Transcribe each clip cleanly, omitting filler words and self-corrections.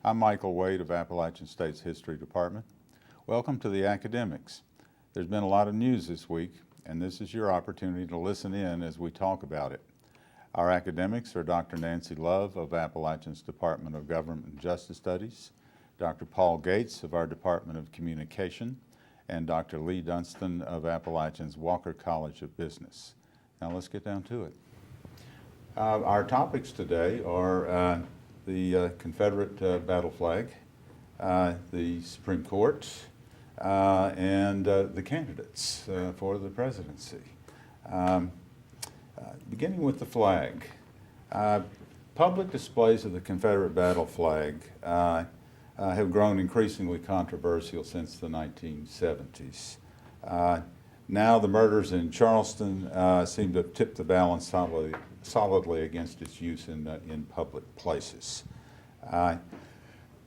I'm Michael Wade of Appalachian State's History Department. Welcome to the Academics. There's been a lot of news this week, and this is your opportunity to listen in as we talk about it. Our academics are Dr. Nancy Love of Appalachian's Department of Government and Justice Studies, Dr. Paul Gates of our Department of Communication, and Dr. Leigh Dunston of Appalachian's Walker College of Business. Now let's get down to it. Our topics today are the Confederate battle flag, the Supreme Court, and the candidates for the presidency. Beginning with the flag. Public displays of the Confederate battle flag have grown increasingly controversial since the 1970s. Now the murders in Charleston seem to have tipped the balance solidly against its use in public places.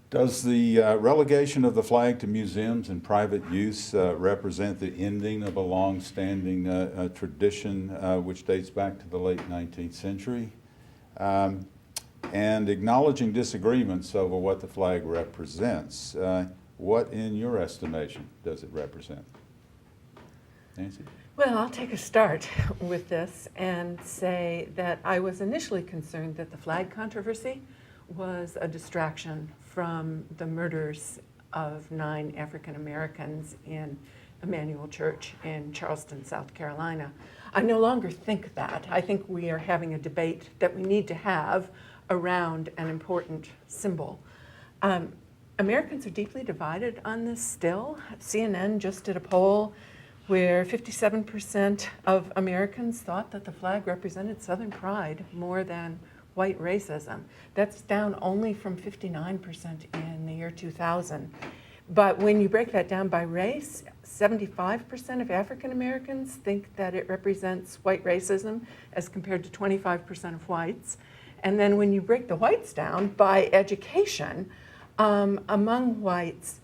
Does the relegation of the flag to museums and private use represent the ending of a long-standing tradition which dates back to the late 19th century? And acknowledging disagreements over what the flag represents, what, in your estimation, does it represent? Nancy? Well, I'll take a start with this and say that I was initially concerned that the flag controversy was a distraction from the murders of 9 African Americans in Emmanuel Church in Charleston, South Carolina. I no longer think that. I think we are having a debate that we need to have around an important symbol. Americans are deeply divided on this still. CNN just did a poll where 57% of Americans thought that the flag represented Southern pride more than white racism. That's down only from 59% in the year 2000. But when you break that down by race, 75% of African Americans think that it represents white racism as compared to 25% of whites. And then when you break the whites down by education, among whites,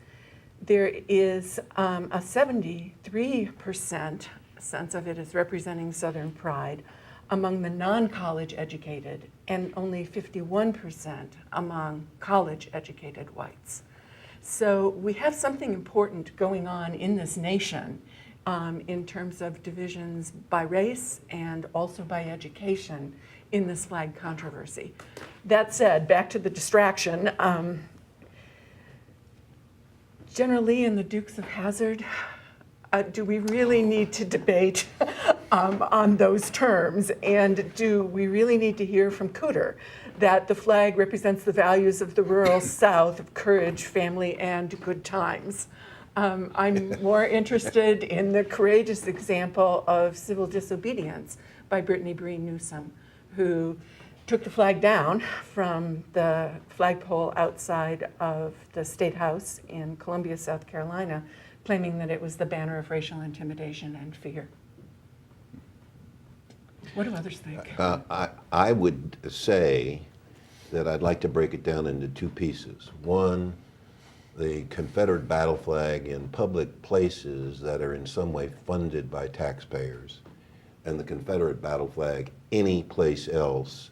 there is a 73% sense of it as representing Southern pride among the non-college educated, and only 51% among college-educated whites. So we have something important going on in this nation in terms of divisions by race and also by education in this flag controversy. That said, back to the distraction. General Leigh and the Dukes of Hazzard, do we really need to debate on those terms? And do we really need to hear from Cooter that the flag represents the values of the rural South of courage, family, and good times? I'm more interested in the courageous example of civil disobedience by Brittany Breen Newsom, who took the flag down from the flagpole outside of the State House in Columbia, South Carolina, claiming that it was the banner of racial intimidation and fear. What do others think? I would say that I'd like to break it down into 2 pieces. One, the Confederate battle flag in public places that are in some way funded by taxpayers, and the Confederate battle flag any place else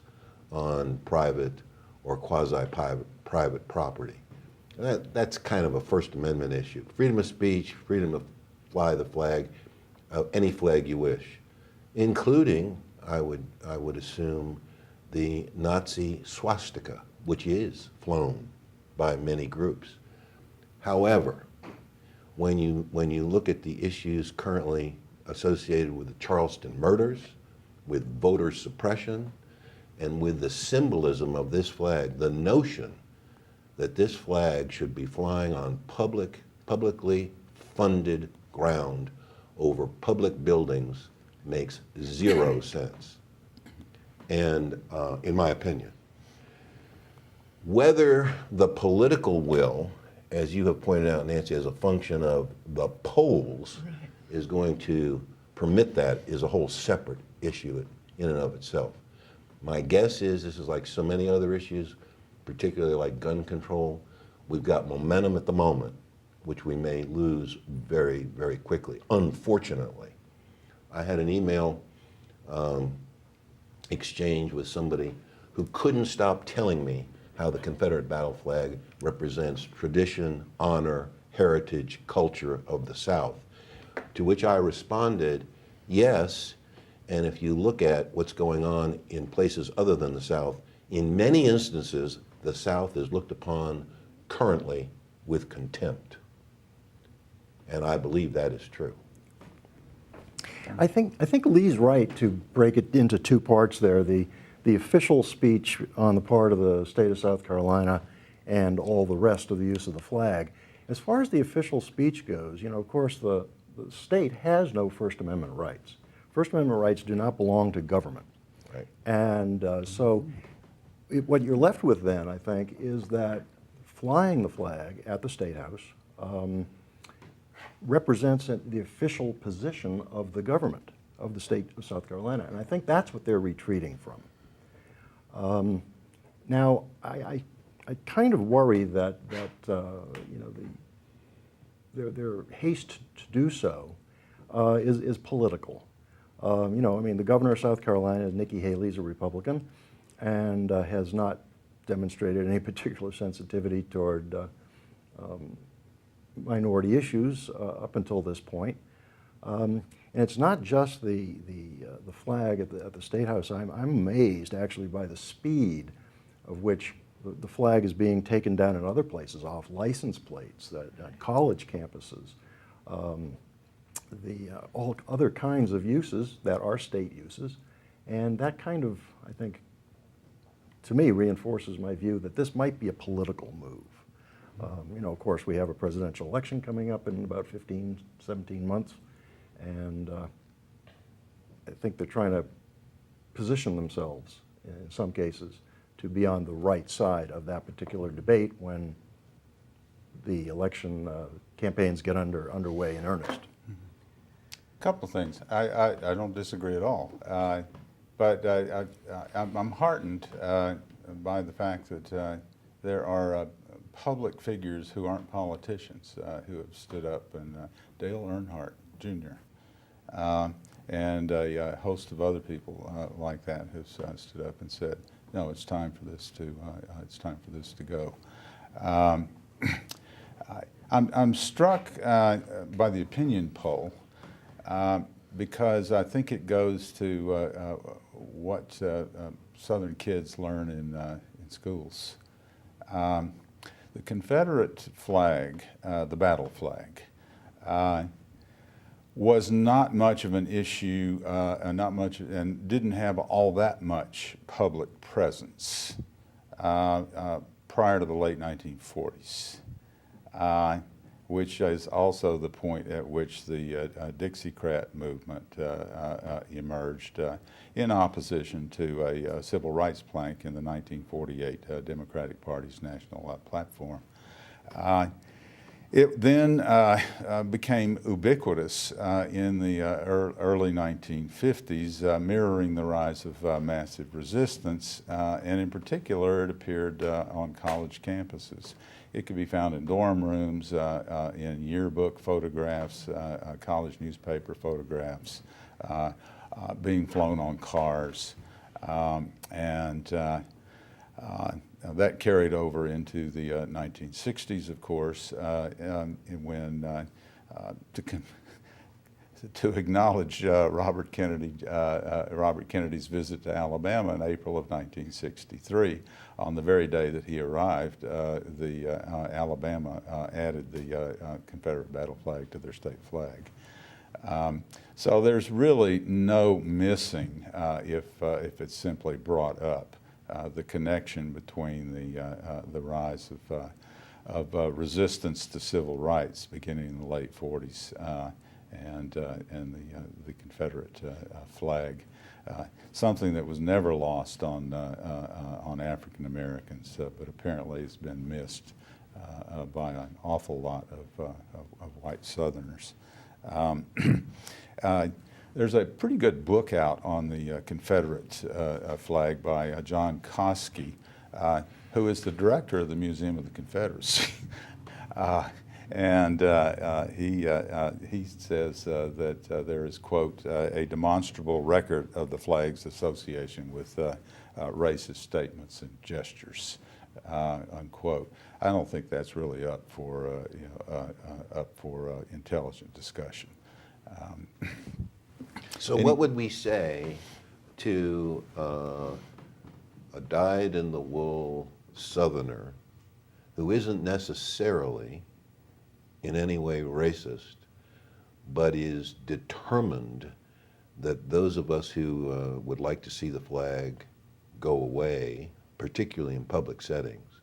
on private or quasi-private property. That's kind of a First Amendment issue. Freedom of speech, freedom to fly the flag, any flag you wish, including, I would assume, the Nazi swastika, which is flown by many groups. However, when you look at the issues currently associated with the Charleston murders, with voter suppression, and with the symbolism of this flag, the notion that this flag should be flying on publicly funded ground over public buildings makes 0 sense. And in my opinion, whether the political will, as you have pointed out, Nancy, as a function of the polls, right, is going to permit that is a whole separate issue in and of itself. My guess is this is like so many other issues, particularly like gun control. We've got momentum at the moment, which we may lose very, very quickly, unfortunately. I had an email exchange with somebody who couldn't stop telling me how the Confederate battle flag represents tradition, honor, heritage, culture of the South. To which I responded, yes, and if you look at what's going on in places other than the South, in many instances, the South is looked upon currently with contempt. And I believe that is true. I think Leigh's right to break it into two parts there. The official speech on the part of the state of South Carolina and all the rest of the use of the flag. As far as the official speech goes, you know, of course, the state has no First Amendment rights. First Amendment rights do not belong to government. Right. And what you're left with then, I think, is that flying the flag at the State House represents the official position of the government of the state of South Carolina. And I think that's what they're retreating from. Now, I kind of worry that you know, their haste to do so is political. You know, I mean, the governor of South Carolina, Nikki Haley, is a Republican and has not demonstrated any particular sensitivity toward minority issues up until this point. And it's not just the flag at the State House. I'm amazed, actually, by the speed of which the flag is being taken down in other places, off license plates, at college campuses, all other kinds of uses that are state uses. And that kind of, I think, to me, reinforces my view that this might be a political move. You know, of course, we have a presidential election coming up in about 15, 17 months, and I think they're trying to position themselves, in some cases, to be on the right side of that particular debate when the election campaigns get underway in earnest. A couple of things. I don't disagree at all, but I'm heartened by the fact that there are public figures who aren't politicians who have stood up, and Dale Earnhardt Jr. And a host of other people like that have stood up and said, "No, it's time for this to go." I'm struck by the opinion poll because I think it goes to what Southern kids learn in schools. The Confederate flag, the battle flag, was not much of an issue, and didn't have all that much public presence prior to the late 1940s, which is also the point at which the Dixiecrat movement emerged in opposition to a civil rights plank in the 1948 Democratic Party's national platform. It then became ubiquitous in the early 1950s, mirroring the rise of massive resistance, and in particular it appeared on college campuses. It could be found in dorm rooms, in yearbook photographs, college newspaper photographs, being flown on cars, and that carried over into the 1960s, of course, when to acknowledge Robert Kennedy's visit to Alabama in April of 1963. On the very day that he arrived, Alabama added the Confederate battle flag to their state flag. So there's really no missing, if it's simply brought up, the connection between the rise of resistance to civil rights beginning in the late 40s and the Confederate flag, something that was never lost on African Americans, but apparently has been missed by an awful lot of white Southerners. There's a pretty good book out on the Confederate flag by John Koski, who is the director of the Museum of the Confederacy. And he says that there is, quote, a demonstrable record of the flag's association with racist statements and gestures. unquote. I don't think that's really up for intelligent discussion. So what would we say to a dyed-in-the-wool Southerner who isn't necessarily in any way racist, but is determined that those of us who would like to see the flag go away, particularly in public settings,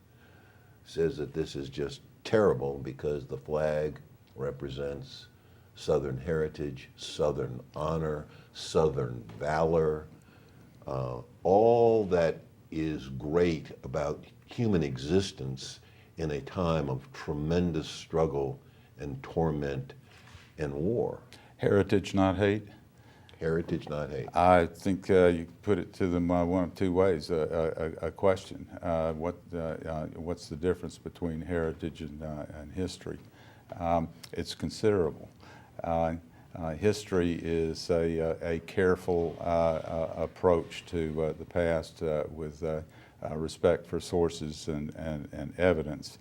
says that this is just terrible because the flag represents Southern heritage, Southern honor, Southern valor, all that is great about human existence in a time of tremendous struggle and torment and war. Heritage, not hate? Heritage, not hate. I think you put it to them one of two ways. A question: what's the difference between heritage and history? It's considerable. History is a careful approach to the past with respect for sources and evidence.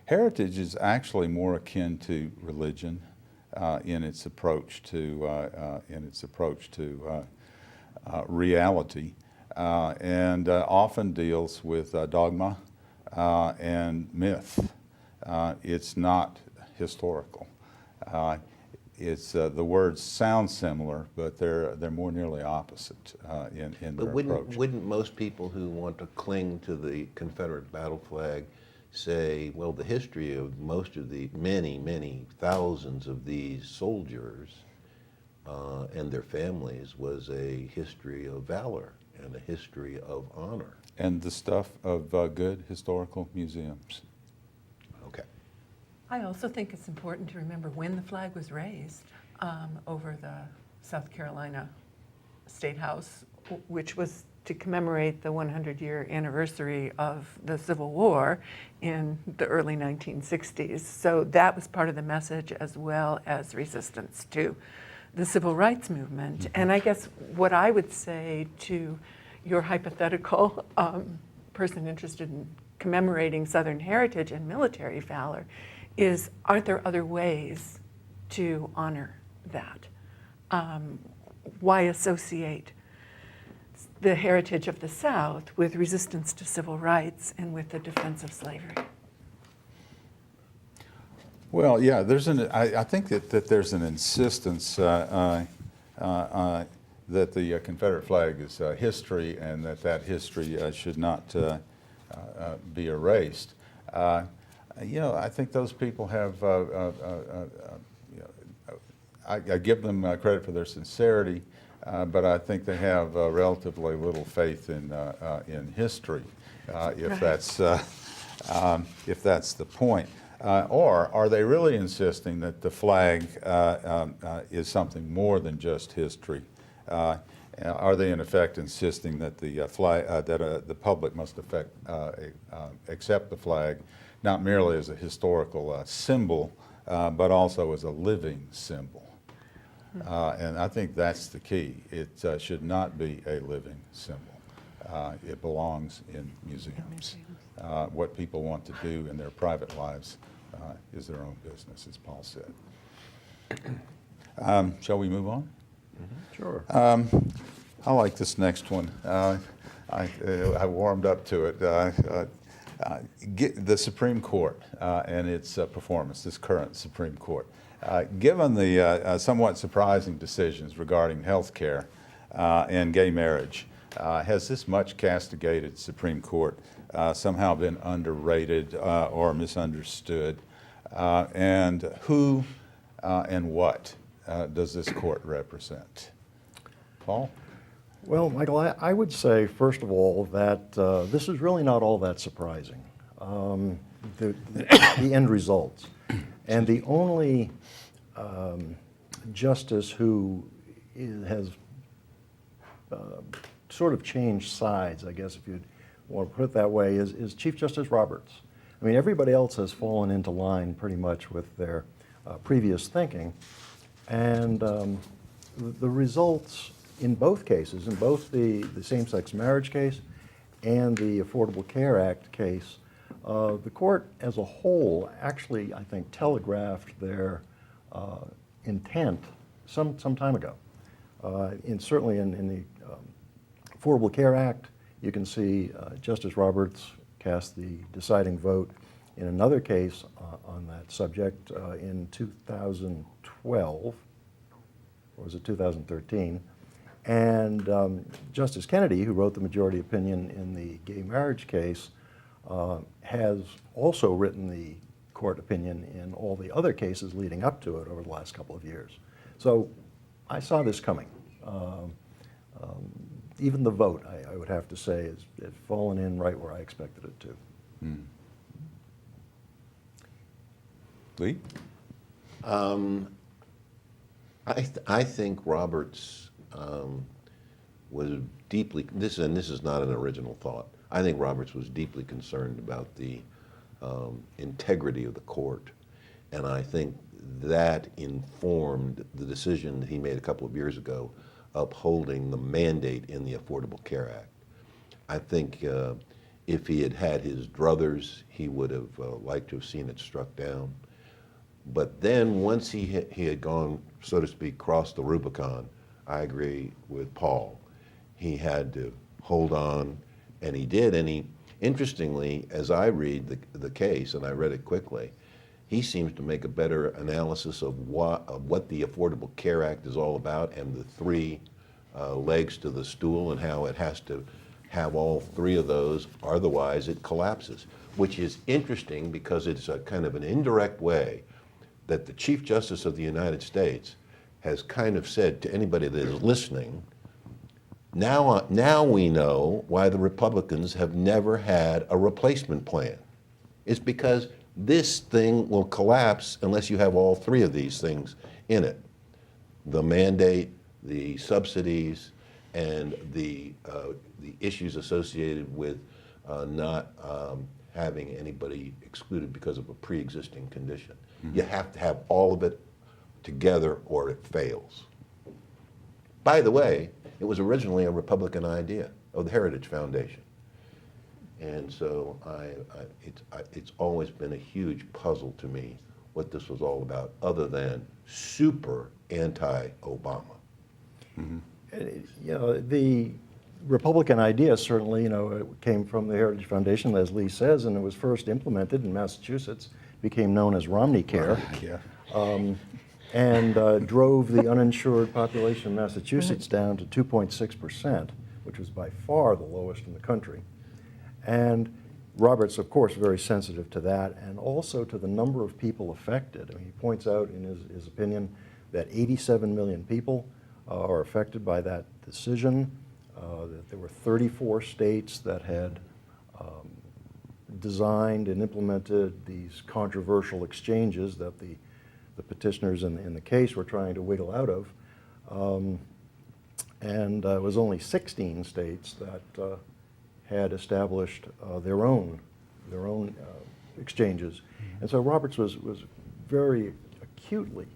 Heritage is actually more akin to religion in its approach to reality, and often deals with dogma and myth. It's not historical. It's the words sound similar, but they're more nearly opposite in But their approach. wouldn't most people who want to cling to the Confederate battle flag say, well, the history of most of the many thousands of these soldiers and their families was a history of valor and a history of honor? And the stuff of good historical museums. Okay. I also think it's important to remember when the flag was raised over the South Carolina State House, which was to commemorate the 100-year anniversary of the Civil War in the early 1960s. So that was part of the message, as well as resistance to the civil rights movement. And I guess what I would say to your hypothetical person interested in commemorating Southern heritage and military valor is, aren't there other ways to honor that? Why associate the heritage of the South with resistance to civil rights and with the defense of slavery? Well, yeah, I think that there's an insistence that the Confederate flag is history and that history should not be erased. I think those people have, I give them credit for their sincerity, but I think they have relatively little faith in history, if that's the point. Or are they really insisting that the flag is something more than just history? Are they in effect insisting that the flag, that the public must accept the flag not merely as a historical symbol, but also as a living symbol? And I think that's the key. It should not be a living symbol. It belongs in museums. What people want to do in their private lives is their own business, as Paul said. Shall we move on? Mm-hmm. Sure. I like this next one. I warmed up to it. The Supreme Court and its performance, this current Supreme Court. Given the somewhat surprising decisions regarding health care and gay marriage, has this much castigated Supreme Court somehow been underrated or misunderstood? And who and what does this court represent? Paul? Well, Michael, I would say, first of all, that this is really not all that surprising, the end results. And the only justice who has sort of changed sides, I guess, if you want to put it that way, is Chief Justice Roberts. I mean, everybody else has fallen into line pretty much with their previous thinking. And the results in both cases, in both the same-sex marriage case and the Affordable Care Act case, the court as a whole actually, I think, telegraphed their intent some time ago. Certainly in the Affordable Care Act, you can see Justice Roberts cast the deciding vote in another case on that subject in 2012, or was it 2013? And Justice Kennedy, who wrote the majority opinion in the gay marriage case, has also written the court opinion in all the other cases leading up to it over the last couple of years. So I saw this coming. Even the vote, I would have to say, has fallen in right where I expected it to. Leigh? I think Roberts was deeply, this is not an original thought, I think Roberts was deeply concerned about the integrity of the court, and I think that informed the decision that he made a couple of years ago upholding the mandate in the Affordable Care Act. I think if he had had his druthers, he would have liked to have seen it struck down. But then once he had gone, so to speak, crossed the Rubicon, I agree with Paul. He had to hold on, and he did. And he, interestingly, as I read the case, and I read it quickly, he seems to make a better analysis of what the Affordable Care Act is all about and the three legs to the stool and how it has to have all three of those, otherwise it collapses, which is interesting because it's a kind of an indirect way that the Chief Justice of the United States has kind of said to anybody that is listening, now we know why the Republicans have never had a replacement plan. It's because this thing will collapse unless you have all three of these things in it. The mandate, the subsidies, and the issues associated with not having anybody excluded because of a pre-existing condition. You have to have all of it together or it fails. By the way, it was originally a Republican idea of the Heritage Foundation. And so it's always been a huge puzzle to me what this was all about, other than super anti-Obama. You know, the Republican idea certainly, it came from the Heritage Foundation, as Leigh says, and it was first implemented in Massachusetts, became known as Romney Care, and drove the uninsured population in Massachusetts down to 2.6%, which was by far the lowest in the country. And Roberts, of course, very sensitive to that, and also to the number of people affected. I mean, he points out in his opinion that 87 million people are affected by that decision, that there were 34 states that had designed and implemented these controversial exchanges that the petitioners in the case were trying to wiggle out of. And it was only 16 states that had established their own exchanges. And so Roberts was very acutely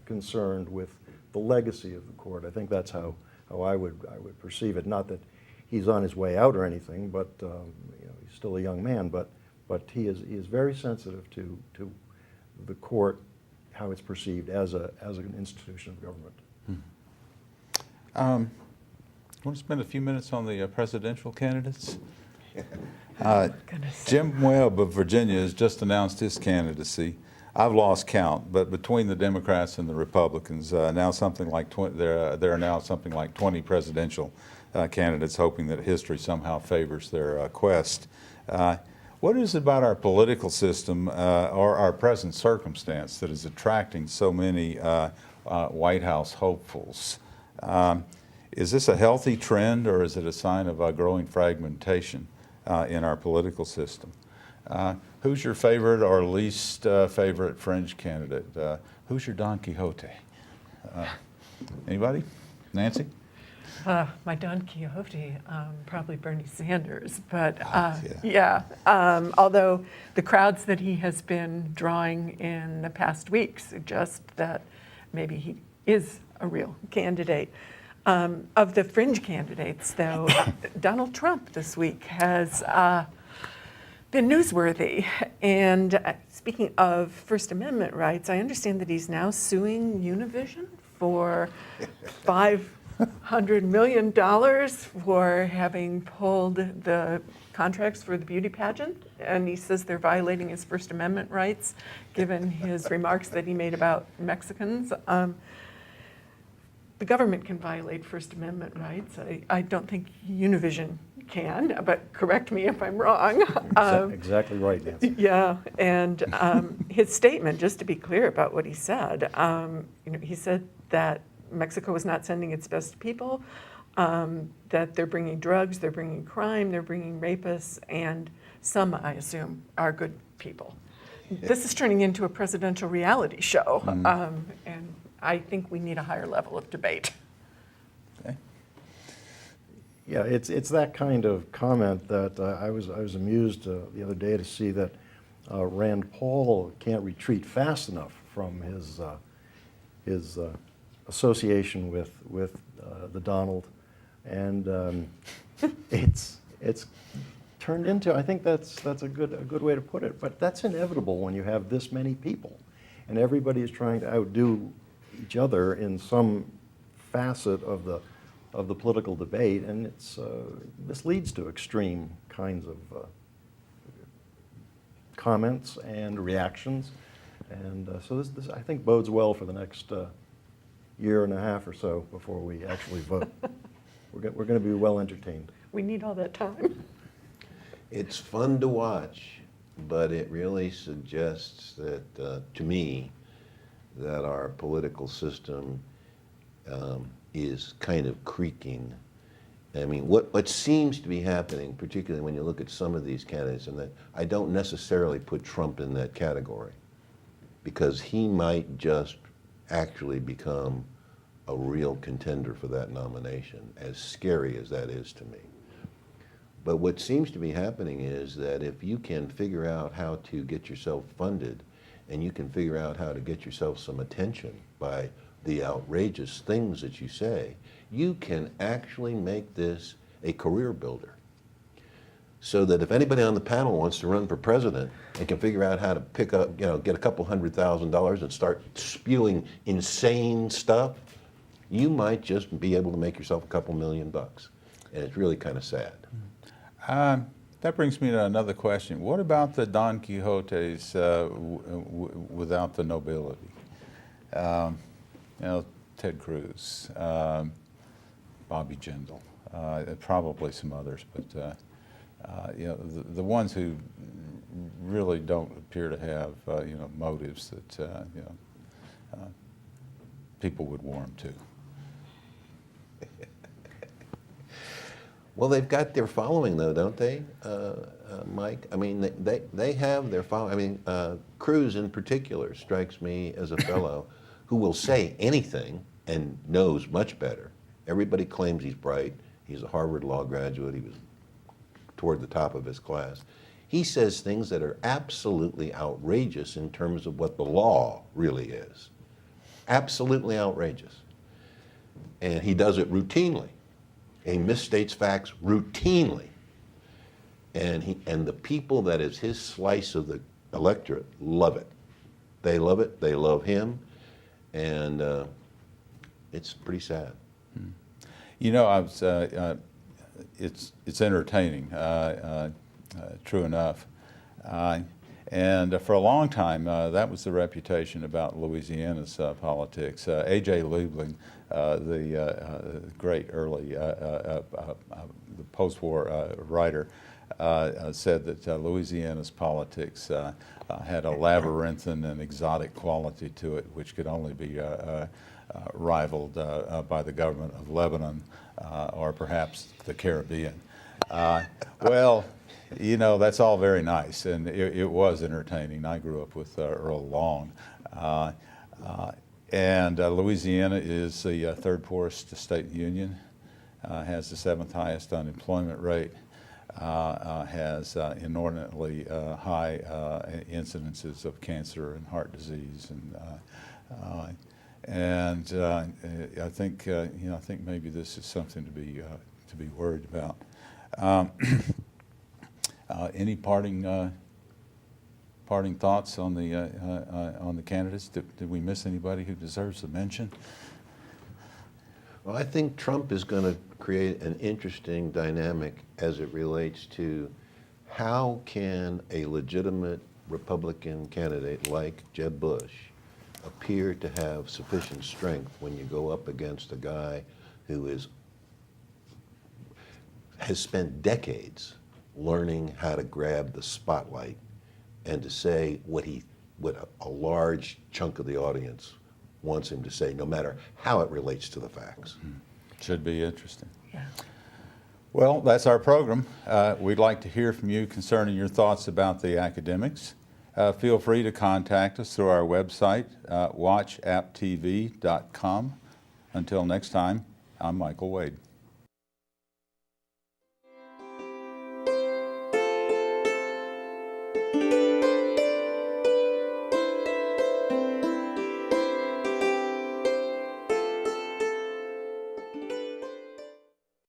concerned with the legacy of the court. I think that's how I would perceive it. Not that he's on his way out or anything, but he's still a young man. But he is very sensitive to the court, how it's perceived as an institution of government. Want to spend a few minutes on the presidential candidates? Jim Webb of Virginia has just announced his candidacy. I've lost count, but between the Democrats and the Republicans, now something like there are now something like 20 presidential candidates, hoping that history somehow favors their quest. What is it about our political system or our present circumstance that is attracting so many White House hopefuls? Is this a healthy trend, or is it a sign of growing fragmentation in our political system? Who's your favorite or least favorite fringe candidate? Who's your Don Quixote? Anybody? Nancy? My Don Quixote, probably Bernie Sanders, but although the crowds that he has been drawing in the past week suggest that maybe he is a real candidate. Of the fringe candidates, though, Donald Trump this week has been newsworthy. And speaking of First Amendment rights, I understand that he's now suing Univision for $500 million for having pulled the contracts for the beauty pageant. And he says they're violating his First Amendment rights, given his remarks that he made about Mexicans. The government can violate First Amendment rights. I don't think Univision can, but correct me if I'm wrong. Exactly right, Nancy. Yeah, and his statement, just to be clear about what he said, he said that Mexico is not sending its best people, that they're bringing drugs, they're bringing crime, they're bringing rapists, and some, I assume, are good people. This is turning into a presidential reality show, and I think we need a higher level of debate. Okay. Yeah, it's that kind of comment that I was amused the other day to see that Rand Paul can't retreat fast enough from his association with the Donald, and it's turned into, I think that's a good way to put it. But that's inevitable when you have this many people, and everybody is trying to outdo each other in some facet of the political debate, and this leads to extreme kinds of comments and reactions, and so this I think bodes well for the next year and a half or so before we actually vote. We're going to be well entertained. We need all that time. It's fun to watch, but it really suggests that, to me, that our political system is kind of creaking. I mean, what seems to be happening, particularly when you look at some of these candidates, and that I don't necessarily put Trump in that category, because he might just actually become a real contender for that nomination, as scary as that is to me. But what seems to be happening is that if you can figure out how to get yourself funded, and you can figure out how to get yourself some attention by the outrageous things that you say, you can actually make this a career builder. So that if anybody on the panel wants to run for president and can figure out how to pick up, get a couple $100,000 and start spewing insane stuff, you might just be able to make yourself a couple $1 million. And it's really kind of sad. That brings me to another question. What about the Don Quixotes without the nobility? Ted Cruz, Bobby Jindal, probably some others, but the ones who really don't appear to have motives that people would warm to. Well, they've got their following, though, don't they, Mike? I mean, they have their following. I mean, Cruz in particular strikes me as a fellow who will say anything and knows much better. Everybody claims he's bright. He's a Harvard Law graduate. He was toward the top of his class. He says things that are absolutely outrageous in terms of what the law really is. Absolutely outrageous. And he does it routinely. He misstates facts routinely, and the people that is his slice of the electorate love it. They love it. They love him, and it's pretty sad. I was. It's entertaining. True enough, and for a long time that was the reputation about Louisiana's politics. A.J. Liebling, the great early the post-war writer, said that Louisiana's politics had a labyrinthine and exotic quality to it, which could only be rivaled by the government of Lebanon or perhaps the Caribbean. Well, that's all very nice, and it was entertaining. I grew up with Earl Long. And Louisiana is the third poorest state in the union, has the 7th highest unemployment rate, has inordinately high incidences of cancer and heart disease, And I think I think maybe this is something to be worried about. Any parting thoughts on the candidates? Did we miss anybody who deserves a mention? Well, I think Trump is going to create an interesting dynamic as it relates to how can a legitimate Republican candidate like Jeb Bush appear to have sufficient strength when you go up against a guy who has spent decades learning how to grab the spotlight and to say what a large chunk of the audience wants him to say, no matter how it relates to the facts. Should be interesting. Yeah. Well, that's our program. We'd like to hear from you concerning your thoughts about the academics. Feel free to contact us through our website, watchapptv.com. Until next time, I'm Michael Wade.